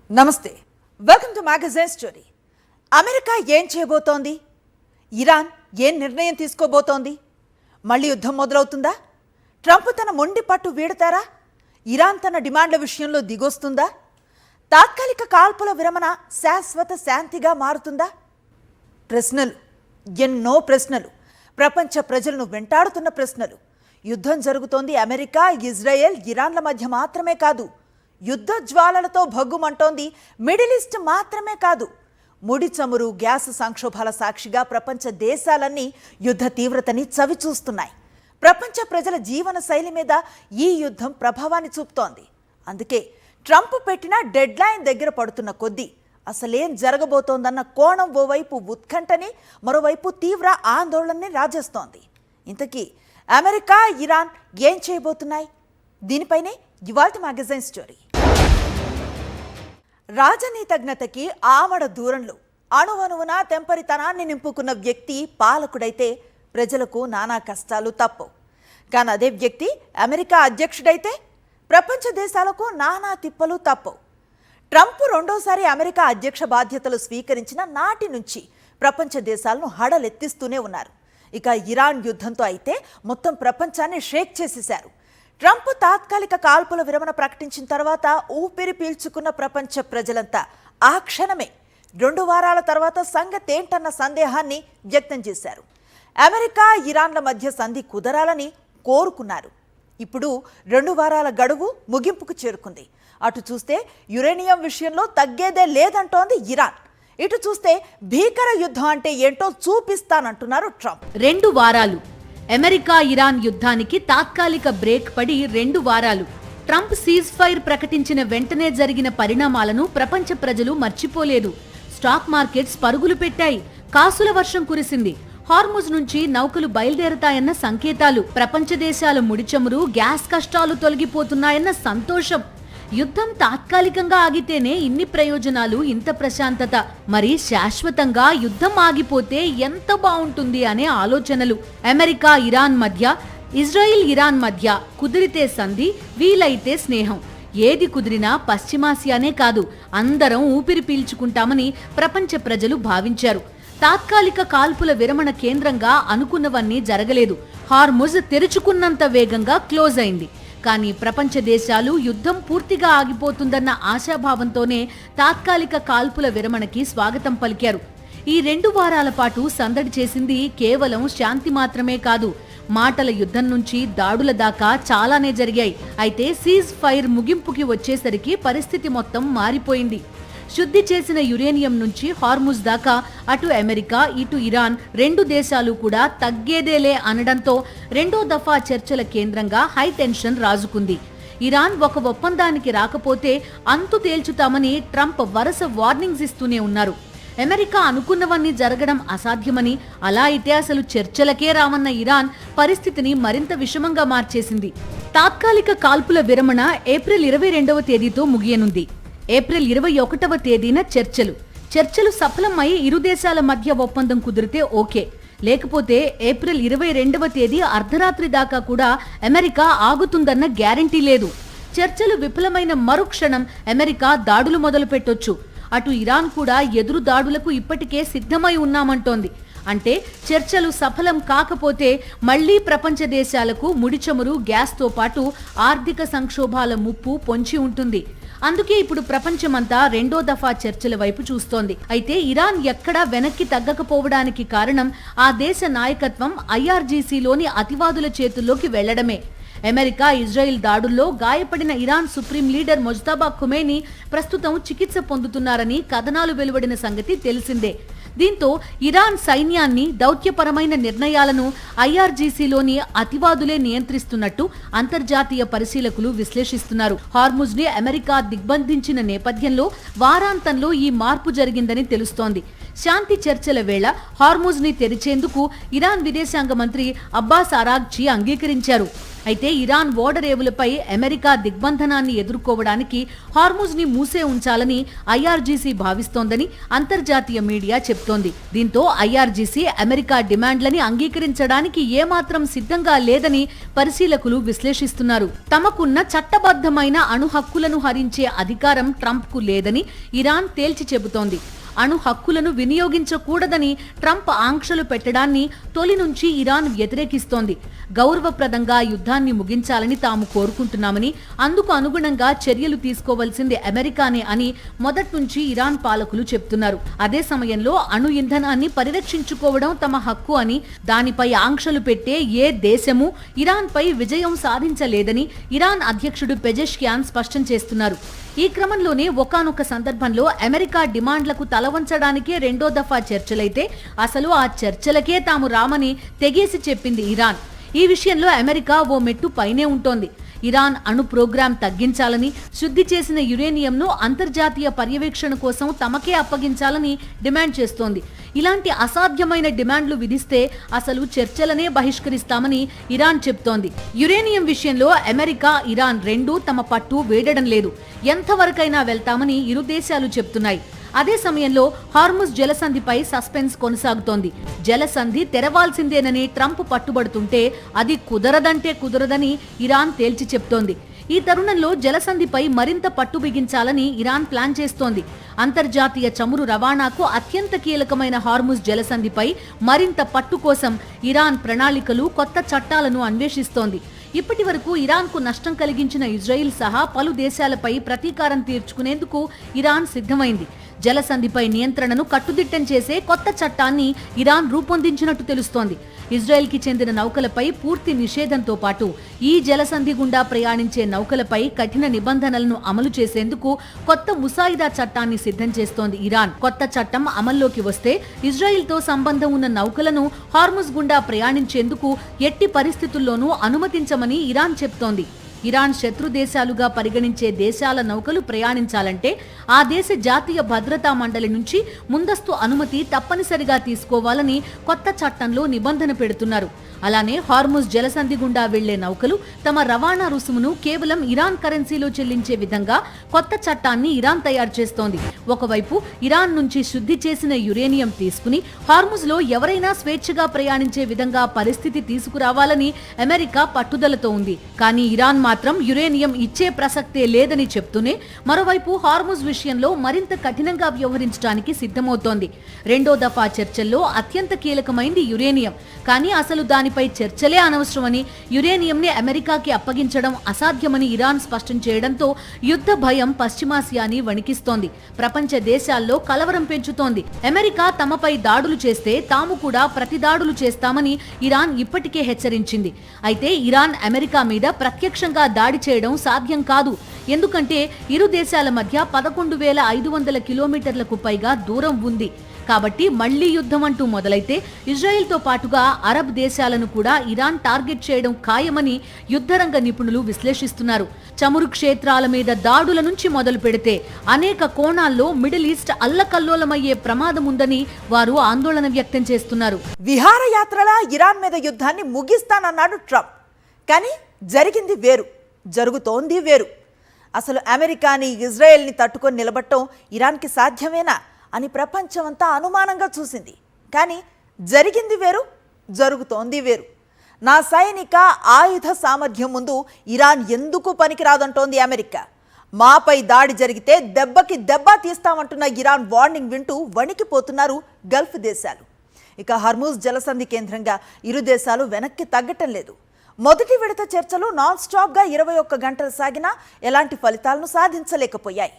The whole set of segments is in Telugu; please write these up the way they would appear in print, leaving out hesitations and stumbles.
నమస్తే, welcome to magazine story. America ఏం చేయబోతోంది? ఇరాన్ ఏం నిర్ణయం తీసుకోబోతోంది? మళ్ళీ యుద్ధం మొదలవుతుందా? ట్రంప్ తన మొండి పట్టు వీడతారా? ఇరాన్ తన డిమాండ్ల విషయంలో దిగొస్తుందా? తాత్కాలిక కాల్పుల విరమణ శాశ్వత శాంతిగా మారుతుందా? ప్రశ్నలు, ఎన్నో ప్రశ్నలు, ప్రపంచ ప్రజలను వెంటాడుతున్న ప్రశ్నలు. యుద్ధం జరుగుతోంది అమెరికా, ఇజ్రాయెల్, ఇరాన్ల మధ్య మాత్రమే కాదు. యుద్ధ జ్వాలలతో భగ్గుమంటోంది మిడిల్ ఈస్ట్ మాత్రమే కాదు. ముడి చమురు, గ్యాస్ సంక్షోభాల సాక్షిగా ప్రపంచ దేశాలన్నీ యుద్ధ తీవ్రతని చవిచూస్తున్నాయి. ప్రపంచ ప్రజల జీవన శైలి మీద ఈ యుద్ధం ప్రభావాన్ని చూపుతోంది. అందుకే ట్రంప్ పెట్టిన డెడ్ లైన్ దగ్గర పడుతున్న కొద్దీ అసలేం జరగబోతోందన్న కోణం ఓవైపు ఉత్కంఠని, మరోవైపు తీవ్ర ఆందోళనని రాజేస్తోంది. ఇంతకీ అమెరికా, ఇరాన్ ఏం చేయబోతున్నాయి? దీనిపైనే ఇవాల్టి మ్యాగజైన్ స్టోరీ. రాజనీతజ్ఞతకి ఆమడ దూరంలో అణువణువున తెంపరితనాన్ని నింపుకున్న వ్యక్తి పాలకుడైతే ప్రజలకు నానా కష్టాలు తప్పవు. కానీ అదే వ్యక్తి అమెరికా అధ్యక్షుడైతే ప్రపంచ దేశాలకు నానా తిప్పలు తప్పవు. ట్రంప్ రెండోసారి అమెరికా అధ్యక్ష బాధ్యతలు స్వీకరించిన నాటి నుంచి ప్రపంచ దేశాలను హడలెత్తిస్తూనే ఉన్నారు. ఇక ఇరాన్ యుద్ధంతో అయితే మొత్తం ప్రపంచాన్ని షేక్ చేసేశారు. ట్రంప్ తాత్కాలిక కాల్పుల విరమణ ప్రకటించిన తర్వాత ఊపిరి పీల్చుకున్న ప్రపంచ ప్రజలంతా ఆ క్షణమే 2 వారాల తర్వాత సంగతేంటన్న సందేహాన్ని వ్యక్తం చేశారు. అమెరికా, ఇరాన్ల మధ్య సంధి కుదరాలని కోరుకున్నారు. ఇప్పుడు 2 వారాల గడువు ముగింపుకు చేరుకుంది. అటు చూస్తే యురేనియం విషయంలో తగ్గేదే లేదంటోంది ఇరాన్. ఇటు చూస్తే భీకర యుద్ధం అంటే ఏంటో చూపిస్తానంటున్నారు ట్రంప్. 2 వారాలు అమెరికా ఇరాన్ యుద్ధానికి తాత్కాలిక బ్రేక్ పడి 2 వారాలు. ట్రంప్ సీజ్ ఫైర్ ప్రకటించిన వెంటనే జరిగిన పరిణామాలను ప్రపంచ ప్రజలు మర్చిపోలేదు. స్టాక్ మార్కెట్స్ పరుగులు పెట్టాయి. కాసుల వర్షం కురిసింది. హార్ముజ్ నుంచి నౌకలు బయలుదేరతాయన్న సంకేతాలు, ప్రపంచ దేశాల ముడిచమురు, గ్యాస్ కష్టాలు తొలగిపోతున్నాయన్న సంతోషం. యుద్ధం తాత్కాలికంగా ఆగితేనే ఇన్ని ప్రయోజనాలు, ఇంత ప్రశాంతత. మరి శాశ్వతంగా యుద్ధం ఆగిపోతే ఎంత బాగుంటుంది అనే ఆలోచనలు. అమెరికా ఇరాన్ మధ్య, ఇజ్రాయిల్ ఇరాన్ మధ్య కుదిరితే సంధి, వీలైతే స్నేహం. ఏది కుదిరినా పశ్చిమాసియానే కాదు, అందరం ఊపిరి పీల్చుకుంటామని ప్రపంచ ప్రజలు భావించారు. తాత్కాలిక కాల్పుల విరమణ కేంద్రంగా అనుకున్నవన్నీ జరగలేదు. హార్ముజ్ తెరుచుకున్నంత వేగంగా క్లోజ్ అయింది. కానీ ప్రపంచ దేశాలు యుద్ధం పూర్తిగా ఆగిపోతుందన్న ఆశాభావంతోనే తాత్కాలిక కాల్పుల విరమణకి స్వాగతం పలికారు. ఈ 2 వారాల పాటు సందడి చేసింది కేవలం శాంతి మాత్రమే కాదు. మాటల యుద్ధం నుంచి దాడుల దాకా చాలానే జరిగాయి. అయితే సీజ్ ఫైర్ ముగింపుకి వచ్చేసరికి పరిస్థితి మొత్తం మారిపోయింది. శుద్ధి చేసిన యురేనియం నుంచి హార్ముజ్ దాకా అటు అమెరికా, ఇటు ఇరాన్ 2 దేశాలు కూడా తగ్గేదేలే అనడంతో 2వ దఫా చర్చల కేంద్రంగా హై టెన్షన్ రాజుకుంది. ఇరాన్ ఒక ఒప్పందానికి రాకపోతే అంతు తేల్చుతామని ట్రంప్ వరుస వార్నింగ్స్ ఇస్తూనే ఉన్నారు. అమెరికా అనుకున్నవన్నీ జరగడం అసాధ్యమని, అలా అయితే అసలు చర్చలకే రావన్న ఇరాన్ పరిస్థితిని మరింత విషమంగా మార్చేసింది. తాత్కాలిక కాల్పుల విరమణ ఏప్రిల్ 22వ తేదీతో ముగియనుంది. ఏప్రిల్ 21వ తేదీన చర్చలు సఫలమై ఇరు దేశాల మధ్య ఒప్పందం కుదిరితే ఓకే. లేకపోతే ఏప్రిల్ 22వ తేదీ అర్ధరాత్రి దాకా కూడా అమెరికా ఆగుతుందన్న గ్యారంటీ లేదు. చర్చలు విఫలమైన మరుక్షణం అమెరికా దాడులు మొదలు పెట్టొచ్చు. అటు ఇరాన్ కూడా ఎదురు దాడులకు ఇప్పటికే సిద్ధమై ఉన్నామంటోంది. అంటే చర్చలు సఫలం కాకపోతే మళ్లీ ప్రపంచ దేశాలకు ముడిచమురు, గ్యాస్తో పాటు ఆర్థిక సంక్షోభాల ముప్పు పొంచి ఉంటుంది. అందుకే ఇప్పుడు ప్రపంచమంతా 2వ దఫా చర్చల వైపు చూస్తోంది. అయితే ఇరాన్ ఎక్కడా వెనక్కి తగ్గకపోవడానికి కారణం ఆ దేశ నాయకత్వం IRGCలోని అతివాదుల చేతుల్లోకి వెళ్లడమే. అమెరికా, ఇజ్రాయిల్ దాడుల్లో గాయపడిన ఇరాన్ సుప్రీం లీడర్ మొజ్తబా ఖుమైనీ ప్రస్తుతం చికిత్స పొందుతున్నారని కథనాలు వెలువడిన సంగతి తెలిసిందే. దీంతో ఇరాన్ సైన్యాన్ని, దౌత్యపరమైన నిర్ణయాలను IRGCలోని అతివాదులే నియంత్రిస్తున్నట్టు అంతర్జాతీయ పరిశీలకులు విశ్లేషిస్తున్నారు. హార్ముజ్ ని అమెరికా దిగ్బంధించిన నేపథ్యంలో వారాంతంలో ఈ మార్పు జరిగిందని తెలుస్తోంది. శాంతి చర్చల వేళ హార్ముజ్ ని తెరిచేందుకు ఇరాన్ విదేశాంగ మంత్రి అబ్బాస్ అరాగ్చి అంగీకరించారు. అయితే ఇరాన్ ఓడరేవులపై అమెరికా దిగ్బంధనాన్ని ఎదుర్కోవడానికి హార్ముజ్ ని మూసే ఉంచాలని ఐఆర్జీసీ భావిస్తోందని అంతర్జాతీయ మీడియా చెప్తోంది. దీంతో ఐఆర్జీసీ అమెరికా డిమాండ్లని అంగీకరించడానికి ఏమాత్రం సిద్ధంగా లేదని పరిశీలకులు విశ్లేషిస్తున్నారు. తమకున్న చట్టబద్ధమైన అణు హక్కులను హరించే అధికారం ట్రంప్ కు లేదని ఇరాన్ తేల్చి చెబుతోంది. అణు హక్కులను వినియోగించకూడదని ట్రంప్ ఆంక్షలు పెట్టడాన్ని తొలి నుంచి ఇరాన్ వ్యతిరేకిస్తోంది. గౌరవప్రదంగా యుద్ధాన్ని ముగించాలని తాము కోరుకుంటున్నామని, అందుకు అనుగుణంగా చర్యలు తీసుకోవాల్సింది అమెరికానే అని మొదటి నుంచి ఇరాన్ పాలకులు చెప్తున్నారు. అదే సమయంలో అణు ఇంధనాన్ని పరిరక్షించుకోవడం తమ హక్కు అని, దానిపై ఆంక్షలు పెట్టే ఏ దేశమూ ఇరాన్పై విజయం సాధించలేదని ఇరాన్ అధ్యక్షుడు పెజెష్కియాన్ స్పష్టం చేస్తున్నారు. ఈ క్రమంలోనే ఒకానొక సందర్భంలో అమెరికా డిమాండ్లకు తలవంచడానికే రెండో దఫా చర్చలైతే అసలు ఆ చర్చలకే తాము రామని తెగేసి చెప్పింది ఇరాన్. ఈ విషయంలో అమెరికా ఓ మెట్టు పైనే ఉంటోంది. ఇరాన్ అణు ప్రోగ్రాం తగ్గించాలని, శుద్ధి చేసిన యురేనియంను అంతర్జాతీయ పర్యవేక్షణ కోసం తమకే అప్పగించాలని డిమాండ్ చేస్తోంది. ఇలాంటి అసాధ్యమైన డిమాండ్లు విధిస్తే అసలు చర్చలనే బహిష్కరిస్తామని ఇరాన్ చెప్తోంది. యురేనియం విషయంలో అమెరికా, ఇరాన్ రెండూ తమ పట్టు వేడడం లేదు. ఎంతవరకైనా వెళ్తామని ఇరు దేశాలు చెప్తున్నాయి. అదే సమయంలో హార్ముజ్ జలసంధిపై సస్పెన్స్ కొనసాగుతోంది. జలసంధి తెరవాల్సిందేనని ట్రంప్ పట్టుబడుతుంటే అది కుదరదంటే కుదరదని ఇరాన్ తేల్చి చెప్తోంది. ఈ తరుణంలో జలసంధిపై మరింత పట్టు బిగించాలని ఇరాన్ ప్లాన్ చేస్తోంది. అంతర్జాతీయ చమురు రవాణాకు అత్యంత కీలకమైన హార్ముజ్ జలసంధిపై మరింత పట్టు కోసం ఇరాన్ ప్రణాళికలు, కొత్త చట్టాలను అన్వేషిస్తోంది. ఇప్పటి వరకు ఇరాన్కు నష్టం కలిగించిన ఇజ్రాయిల్ సహా పలు దేశాలపై ప్రతీకారం తీర్చుకునేందుకు ఇరాన్ సిద్ధమైంది. జలసంధిపై నియంత్రణను కట్టుదిట్టం చేసే కొత్త చట్టాన్ని ఇరాన్ రూపొందించినట్టు తెలుస్తోంది. ఇజ్రాయెల్కి చెందిన నౌకలపై పూర్తి నిషేధంతో పాటు ఈ జలసంధి గుండా ప్రయాణించే నౌకలపై కఠిన నిబంధనలను అమలు చేసేందుకు కొత్త ముసాయిదా చట్టాన్ని సిద్ధం చేస్తోంది ఇరాన్. కొత్త చట్టం అమల్లోకి వస్తే ఇజ్రాయెల్తో సంబంధం ఉన్న నౌకలను హార్ముజ్ గుండా ప్రయాణించేందుకు ఎట్టి పరిస్థితుల్లోనూ అనుమతించమని ఇరాన్ చెప్తోంది. ఇరాన్ శత్రు దేశాలుగా పరిగణించే దేశాల నౌకలు ప్రయాణించాలంటే ఆ దేశ జాతీయ భద్రతా మండలి నుంచి ముందస్తు అనుమతి తప్పనిసరిగా తీసుకోవాలని కొత్త చట్టంలో నిబంధన పెడుతున్నారు. అలానే హార్ముజ్ జలసంధి గుండా వెళ్లే నౌకలు తమ రవాణా రుసుమును కేవలం ఇరాన్ కరెన్సీలో చెల్లించే విధంగా కొత్త చట్టాన్ని ఇరాన్ తయారు చేస్తోంది. ఒకవైపు ఇరాన్ నుంచి శుద్ధి చేసిన యురేనియం తీసుకుని హార్ముజ్ లో ఎవరైనా స్వేచ్ఛగా ప్రయాణించే విధంగా పరిస్థితి తీసుకురావాలని అమెరికా పట్టుదలతో ఉంది. కానీ ఇరాన్ మాత్రం యురేనియం ఇచ్చే ప్రసక్తే లేదని చెప్తూనే మరోవైపు హార్ముజ్ విషయంలో మరింత కఠినంగా వ్యవహరించడానికి సిద్ధమవుతోంది. రెండో దఫా చర్చల్లో అత్యంత కీలకమైంది యురేనియం. కానీ అసలు దానిపై చర్చలే అనవసరమని, యురేనియంని అమెరికాకి అప్పగించడం అసాధ్యమని ఇరాన్ స్పష్టం చేయడంతో యుద్ధ భయం పశ్చిమాసియాని వణికిస్తోంది. ప్రపంచ దేశాల్లో కలవరం పెంచుతోంది. అమెరికా తమపై దాడులు చేస్తే తాము కూడా ప్రతిదాడులు చేస్తామని ఇరాన్ ఇప్పటికే హెచ్చరించింది. అయితే ఇరాన్ అమెరికా మీద ప్రత్యక్షంగా దాడి చేయడం సాధ్యం కాదు. ఎందుకంటే ఇరు దేశాల మధ్య 11,500 కిలోమీటర్లకు పైగా దూరం ఉంది. కాబట్టి మళ్లీ యుద్ధం అంటూ మొదలైతే ఇజ్రాయెల్తో పాటుగా అరబ్ దేశాలను కూడా ఇరాన్ టార్గెట్ చేయడం ఖాయమని యుద్ధరంగ నిపుణులు విశ్లేషిస్తున్నారు. చమురు క్షేత్రాల మీద దాడుల నుంచి మొదలు పెడితే అనేక కోణాల్లో మిడిల్ ఈస్ట్ అల్లకల్లోలమయ్యే ప్రమాదం ఉందని వారు ఆందోళన వ్యక్తం చేస్తున్నారు. విహారయాత్రలా ఇరాన్ మీద యుద్ధాన్ని ముగిస్తానన్నాడు ట్రంప్. కానీ జరిగింది వేరు, జరుగుతోంది వేరు. అసలు అమెరికాని, ఇజ్రాయెల్ని తట్టుకొని నిలబడటం ఇరాన్కి సాధ్యమేనా అని ప్రపంచమంతా అనుమానంగా చూసింది. కానీ జరిగింది వేరు, జరుగుతోంది వేరు. నా సైనిక ఆయుధ సామర్థ్యం ముందు ఇరాన్ ఎందుకు పనికిరాదంటోంది అమెరికా. మాపై దాడి జరిగితే దెబ్బకి దెబ్బ తీస్తామంటున్న ఇరాన్ వార్నింగ్ వింటూ వణికిపోతున్నారు గల్ఫ్ దేశాలు. ఇక హర్ముజ్ జలసంధి కేంద్రంగా ఇరు దేశాలు వెనక్కి తగ్గటం లేదు. మొదటి విడత చర్చలు నాన్ స్టాప్గా 21 గంటలు సాగినా ఎలాంటి ఫలితాలను సాధించలేకపోయాయి.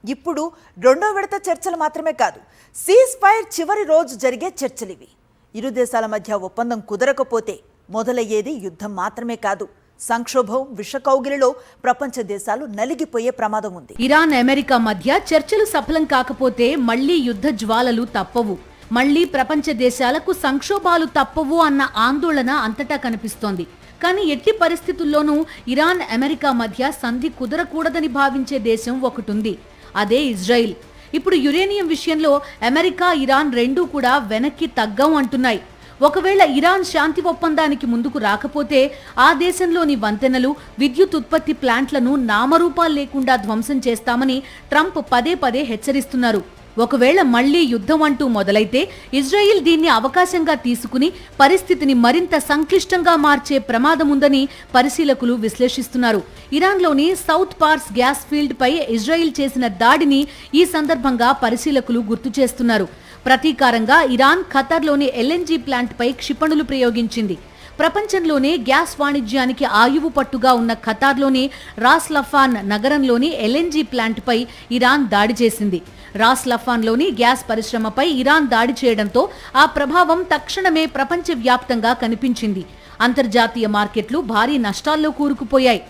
ఇప్పుడు రెండో విడత చర్చలు మాత్రమే కాదు, సీజ్ ఫైర్ చివరి రోజు జరిగే చర్చలివి. ఇరు దేశాల మధ్య ఒప్పందం కుదరకపోతే మొదలయ్యేది యుద్ధం మాత్రమే కాదు, సంక్షోభం, విషకౌగిలిలో ప్రపంచ దేశాలు నలిగిపోయే ప్రమాదం ఉంది. ఇరాన్, అమెరికా మధ్య చర్చలు సఫలం కాకపోతే మళ్లీ యుద్ధ జ్వాలలు తప్పవు, మళ్లీ ప్రపంచ దేశాలకు సంక్షోభాలు తప్పవు అన్న ఆందోళన అంతటా కనిపిస్తోంది. కానీ ఎట్టి పరిస్థితుల్లోనూ ఇరాన్, అమెరికా మధ్య సంధి కుదరకూడదని భావించే దేశం ఒకటుంది, అదే ఇజ్రాయిల్. ఇప్పుడు యురేనియం విషయంలో అమెరికా, ఇరాన్ రెండూ కూడా వెనక్కి తగ్గం అంటున్నాయి. ఒకవేళ ఇరాన్ శాంతి ఒప్పందానికి ముందుకు రాకపోతే ఆ దేశంలోని వంతెనలు, విద్యుత్ ఉత్పత్తి ప్లాంట్లను నామరూపాలు లేకుండా ధ్వంసం చేస్తామని ట్రంప్ పదే పదే హెచ్చరిస్తున్నారు. ఒకవేళ మళ్లీ యుద్ధం అంటూ మొదలైతే ఇజ్రాయిల్ దీన్ని అవకాశంగా తీసుకుని పరిస్థితిని మరింత సంక్లిష్టంగా మార్చే ప్రమాదముందని పరిశీలకులు విశ్లేషిస్తున్నారు. ఇరాన్లోని సౌత్ పార్స్ గ్యాస్ ఫీల్డ్ పై ఇజ్రాయిల్ చేసిన దాడిని ఈ సందర్భంగా పరిశీలకులు గుర్తు చేస్తున్నారు. ప్రతీకారంగా ఇరాన్ ఖతార్లోని LNG ప్లాంట్ పై క్షిపణులు ప్రయోగించింది. ప్రపంచంలోనే గ్యాస్ వాణిజ్యానికి ఆయువు పట్టుగా ఉన్న ఖతార్లోని రాస్ లఫాన్ నగరంలోని LNG ప్లాంట్ పై ఇరాన్ దాడి చేసింది. రాస్ లఫాన్లోని గ్యాస్ పరిశ్రమపై ఇరాన్ దాడి చేయడంతో ఆ ప్రభావం తక్షణమే ప్రపంచవ్యాప్తంగా కనిపించింది. అంతర్జాతీయ మార్కెట్లు భారీ నష్టాల్లో కూరుకుపోయాయి.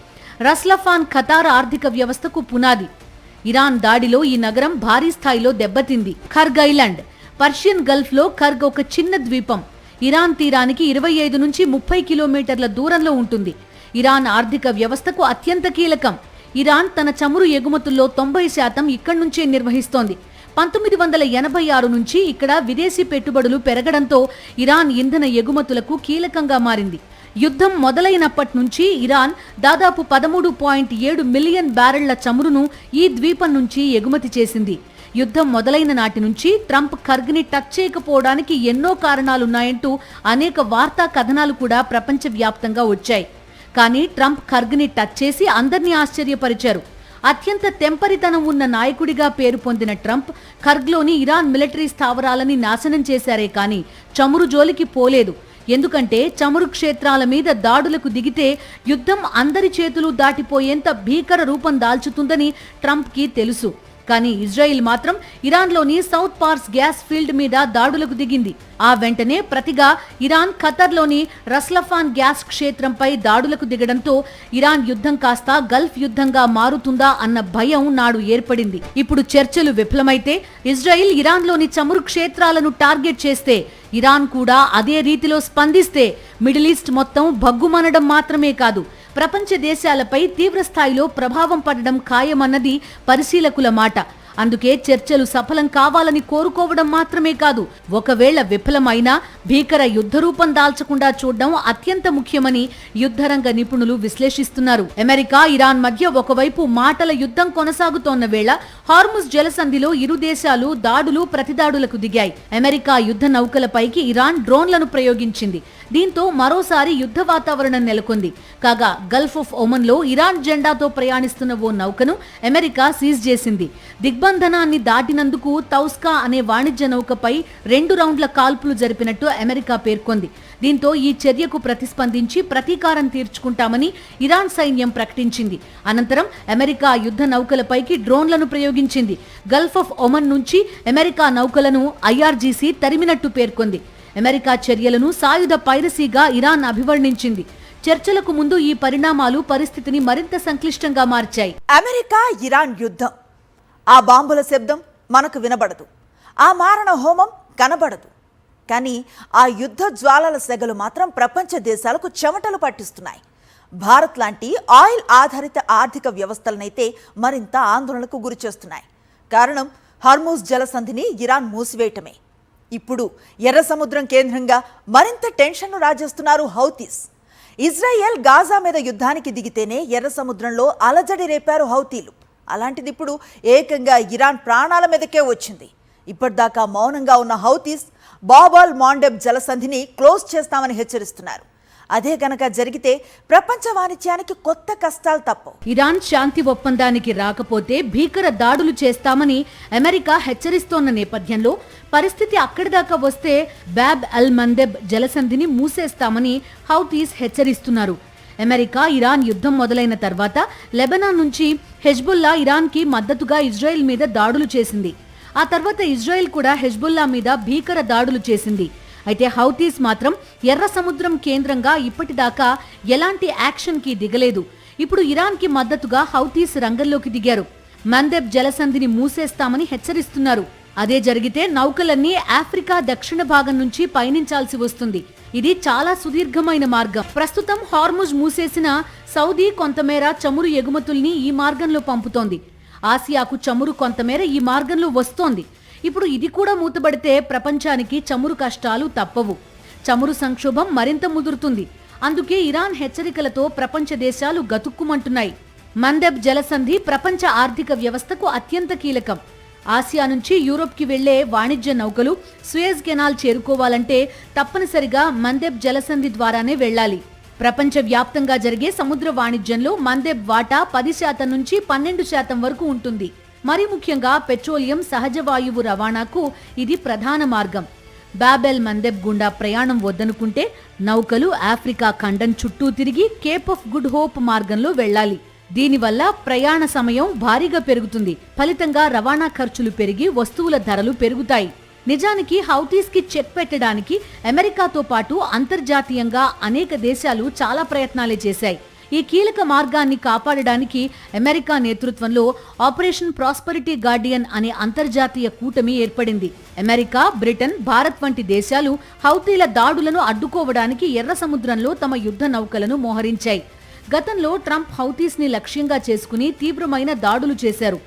రస్లఫాన్ ఖతార్ ఆర్థిక వ్యవస్థకు పునాది. ఇరాన్ దాడిలో ఈ నగరం భారీ స్థాయిలో దెబ్బతింది. ఖర్గ్ ఐలాండ్ పర్షియన్ గల్ఫ్లో ఖర్గ్ ఒక చిన్న ద్వీపం. ఇరాన్ తీరానికి 25 నుంచి 30 కిలోమీటర్ల దూరంలో ఉంటుంది. ఇరాన్ ఆర్థిక వ్యవస్థకు అత్యంత కీలకం. ఇరాన్ తన చమురు ఎగుమతుల్లో 90% ఇక్కడి నుంచే నిర్వహిస్తోంది. 1986 నుంచి ఇక్కడ విదేశీ పెట్టుబడులు పెరగడంతో ఇరాన్ ఇంధన ఎగుమతులకు కీలకంగా మారింది. యుద్ధం మొదలైనప్పటి నుంచి ఇరాన్ దాదాపు 13.7 మిలియన్ బ్యారెళ్ల చమురును ఈ ద్వీపం నుంచి ఎగుమతి చేసింది. యుద్ధం మొదలైన నాటి నుంచి ట్రంప్ ఖర్గ్ని టచ్ చేయకపోవడానికి ఎన్నో కారణాలున్నాయంటూ అనేక వార్తా కథనాలు కూడా ప్రపంచవ్యాప్తంగా వచ్చాయి. కానీ ట్రంప్ ఖర్గ్ని టచ్ చేసి అందర్నీ ఆశ్చర్యపరిచారు. అత్యంత తెంపరితనం ఉన్న నాయకుడిగా పేరు పొందిన ట్రంప్ ఖర్గ్లోని ఇరాన్ మిలిటరీ స్థావరాలని నాశనం చేశారే కానీ చమురు జోలికి పోలేదు. ఎందుకంటే చమురు క్షేత్రాల మీద దాడులకు దిగితే యుద్ధం అందరి చేతులు దాటిపోయేంత భీకర రూపం దాల్చుతుందని ట్రంప్కి తెలుసు. కానీ ఇజ్రాయిల్ మాత్రం ఇరాన్లోని సౌత్ పార్స్ గ్యాస్ ఫీల్డ్ మీద దాడులకు దిగింది. ఆ వెంటనే ప్రతిగా ఇరాన్ ఖతర్లోని రస్లఫాన్ గ్యాస్ క్షేత్రంపై దాడులకు దిగడంతో ఇరాన్ యుద్ధం కాస్త గల్ఫ్ యుద్ధంగా మారుతుందా అన్న భయం నాడు ఏర్పడింది. ఇప్పుడు చర్చలు విఫలమైతే ఇజ్రాయిల్ ఇరాన్లోని చమురు క్షేత్రాలను టార్గెట్ చేస్తే, ఇరాన్ కూడా అదే రీతిలో స్పందిస్తే మిడిల్ ఈస్ట్ మొత్తం భగ్గుమనడం మాత్రమే కాదు, ప్రపంచ దేశాలపై తీవ్రస్థాయిలో ప్రభావం పడడం ఖాయమన్నది పరిశీలకుల మాట. అందుకే చర్చలు సఫలం కావాలని కోరుకోవడం మాత్రమే కాదు, ఒకవేళ విఫలమైనా భీకర యుద్ధ రూపం దాల్చకుండా చూడడం అత్యంత ముఖ్యమని యుద్ధరంగ నిపుణులు విశ్లేషిస్తున్నారు. అమెరికా, ఇరాన్ మధ్య ఒకవైపు మాటల యుద్ధం కొనసాగుతోన్న వేళ హార్ముజ్ జలసంధిలో ఇరు దేశాలు దాడులు ప్రతిదాడులకు దిగాయి. అమెరికా యుద్ధ నౌకలపైకి ఇరాన్ డ్రోన్లను ప్రయోగించింది. దీంతో మరోసారి యుద్ధ వాతావరణం నెలకొంది. కాగా గల్ఫ్ ఆఫ్ ఒమన్లో ఇరాన్ జెండాతో ప్రయాణిస్తున్న ఓ నౌకను అమెరికా సీజ్ చేసింది. దిగ్బంధనాన్ని దాటినందుకు తౌస్కా అనే వాణిజ్య నౌకపై 2 రౌండ్ల కాల్పులు జరిపినట్టు అమెరికా పేర్కొంది. దీంతో ఈ చర్యకు ప్రతిస్పందించి ప్రతీకారం తీర్చుకుంటామని ఇరాన్ సైన్యం ప్రకటించింది. అనంతరం అమెరికా యుద్ధ నౌకలపైకి డ్రోన్లను ప్రయోగించింది. గల్ఫ్ ఆఫ్ ఒమన్ నుంచి అమెరికా నౌకలను IRGC తరిమినట్టు పేర్కొంది. అమెరికా చర్యలను సాయుధ పైరసీగా ఇరాన్ అభివర్ణించింది. చర్చలకు ముందు ఈ పరిణామాలు పరిస్థితిని మరింత సంక్లిష్టంగా మార్చాయి. అమెరికా ఇరాన్ యుద్ధం, ఆ బాంబుల శబ్దం మనకు వినబడదు, ఆ మారణ హోమం కనబడదు. కానీ ఆ యుద్ధ జ్వాలల సెగలు మాత్రం ప్రపంచ దేశాలకు చెమటలు పట్టిస్తున్నాయి. భారత్ లాంటి ఆయిల్ ఆధారిత ఆర్థిక వ్యవస్థలనైతే మరింత ఆందోళనకు గురిచేస్తున్నాయి. కారణం హార్ముజ్ జలసంధిని ఇరాన్ మూసివేయటమే. ఇప్పుడు ఎర్ర సముద్రం కేంద్రంగా మరింత టెన్షన్ను రాజేస్తున్నారు హౌతీస్. ఇజ్రాయెల్ గాజా మీద యుద్ధానికి దిగితేనే ఎర్ర సముద్రంలో అలజడి రేపారు హౌతీలు. అలాంటిది ఇప్పుడు ఏకంగా ఇరాన్ ప్రాణాల మీదకే వచ్చింది. ఇప్పటిదాకా మౌనంగా ఉన్న హౌతీస్ బాబ్-అల్ మాండెబ్ జలసంధిని క్లోజ్ చేస్తామని హెచ్చరిస్తున్నారు. అదే గనక జరిగితే ప్రపంచ వాణిజ్యానికి కొత్త కష్టాలు తప్పవు. ఇరాన్ శాంతి ఒప్పందానికి రాకపోతే భీకర దాడులు చేస్తామని అమెరికా హెచ్చరిస్తోన్న నేపథ్యంలో పరిస్థితి అక్కడి దాకా వస్తే బాబ్-అల్ మందెబ్ జలసంధిని మూసేస్తామని హౌతీస్ హెచ్చరిస్తున్నారు. అమెరికా ఇరాన్ యుద్ధం మొదలైన తర్వాత లెబనాన్ నుంచి హెజ్బుల్లా ఇరాన్కి మద్దతుగా ఇజ్రాయెల్ మీద దాడులు చేసింది. ఆ తర్వాత ఇజ్రాయెల్ కూడా హెజ్బుల్లా మీద భీకర దాడులు చేసింది. అయితే హౌతీస్ మాత్రం ఎర్ర సముద్రం కేంద్రంగా ఇప్పటిదాకా ఎలాంటి యాక్షన్కి దిగలేదు. ఇప్పుడు ఇరాన్కి మద్దతుగా హౌతీస్ రంగంలోకి దిగారు. మందెబ్ జలసంధిని మూసేస్తామని హెచ్చరిస్తున్నారు. అదే జరిగితే నౌకలన్నీ ఆఫ్రికా దక్షిణ భాగం నుంచి పయనించాల్సి వస్తుంది. ఇది చాలా సుదీర్ఘమైన మార్గం. ప్రస్తుతం హార్ముజ్ మూసేసిన సౌదీ కొంతమేర చమురు ఎగుమతుల్ని ఈ మార్గంలో పంపుతోంది. ఆసియాకు చమురు కొంతమేర ఈ మార్గంలో వస్తోంది. ఇప్పుడు ఇది కూడా మూతబడితే ప్రపంచానికి చమురు కష్టాలు తప్పవు. చమురు సంక్షోభం మరింత ముదురుతుంది. అందుకే ఇరాన్ హెచ్చరికలతో ప్రపంచ దేశాలు గతుక్కుమంటున్నాయి. మందెబ్ జలసంధి ప్రపంచ ఆర్థిక వ్యవస్థకు అత్యంత కీలకం. ఆసియా నుంచి యూరోప్కి వెళ్లే వాణిజ్య నౌకలు సూయజ్ కెనాల్ చేరుకోవాలంటే తప్పనిసరిగా మందెబ్ జలసంధి ద్వారానే వెళ్లాలి. ప్రపంచ వ్యాప్తంగా జరిగే సముద్ర వాణిజ్యంలో మందెబ్ వాటా 10% నుంచి 12% వరకు ఉంటుంది. మరి ముఖ్యంగా పెట్రోలియం, సహజ వాయువు రవాణాకు ఇది ప్రధాన మార్గం. బాబెల్ మందెబ్ గుండా ప్రయాణం వద్దనుకుంటే నౌకలు ఆఫ్రికా ఖండం చుట్టూ తిరిగి కేప్ ఆఫ్ గుడ్ హోప్ మార్గంలో వెళ్లాలి. దీనివల్ల ప్రయాణ సమయం భారీగా పెరుగుతుంది. ఫలితంగా రవాణా ఖర్చులు పెరిగి వస్తువుల ధరలు పెరుగుతాయి. నిజానికి హౌతీస్ కి చెక్ పెట్టడానికి అమెరికాతో పాటు అంతర్జాతీయంగా అనేక దేశాలు చాలా ప్రయత్నాలే చేశాయి. ఈ కీలక మార్గాన్ని కాపాడడానికి అమెరికా నేతృత్వంలో ఆపరేషన్ ప్రాస్పరిటీ గార్డియన్ అనే అంతర్జాతీయ కూటమి ఏర్పడింది. అమెరికా, బ్రిటన్, భారత్ వంటి దేశాలు హౌతీల దాడులను అడ్డుకోవడానికి ఎర్ర సముద్రంలో తమ యుద్ధ నౌకలను మోహరించాయి. గతంలో ట్రంప్ హౌతీస్ ని లక్ష్యంగా చేసుకుని తీవ్రమైన దాడులు చేశారు.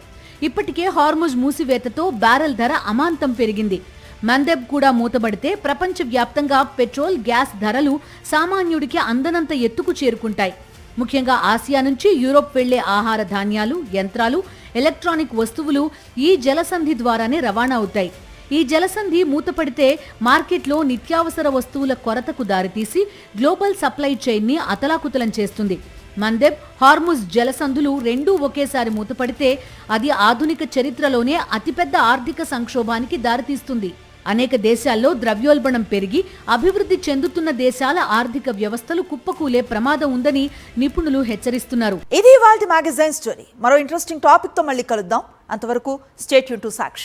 ఇప్పటికే హార్ముజ్ మూసివేతతో బ్యారెల్ ధర అమాంతం పెరిగింది. మందెబ్ కూడా మూతబడితే ప్రపంచ వ్యాప్తంగా పెట్రోల్, గ్యాస్ ధరలు సామాన్యుడికి అందనంత ఎత్తుకు చేరుకుంటాయి. ముఖ్యంగా ఆసియా నుంచి యూరోప్ వెళ్లే ఆహార ధాన్యాలు, యంత్రాలు, ఎలక్ట్రానిక్ వస్తువులు ఈ జలసంధి ద్వారానే రవాణా అవుతాయి. ఈ జలసంధి మూతపడితే మార్కెట్లో నిత్యావసర వస్తువుల కొరతకు దారితీసి గ్లోబల్ సప్లై చైన్ ని అతలాకుతలం చేస్తుంది. మందెబ్, హార్ముజ్ జలసంధులు రెండూ ఒకేసారి మూతపడితే అది ఆధునిక చరిత్రలోనే అతిపెద్ద ఆర్థిక సంక్షోభానికి దారితీస్తుంది. అనేక దేశాల్లో ద్రవ్యోల్బణం పెరిగి అభివృద్ధి చెందుతున్న దేశాల ఆర్థిక వ్యవస్థలు కుప్పకూలే ప్రమాదం ఉందని నిపుణులు హెచ్చరిస్తున్నారు. ఇది ఇవాల్టి మ్యాగజైన్ స్టోరీ. మరో ఇంట్రెస్టింగ్ టాపిక్ తో మళ్ళీ కలుద్దాం. అంతవరకు స్టే ట్యూన్ టు సాక్షి.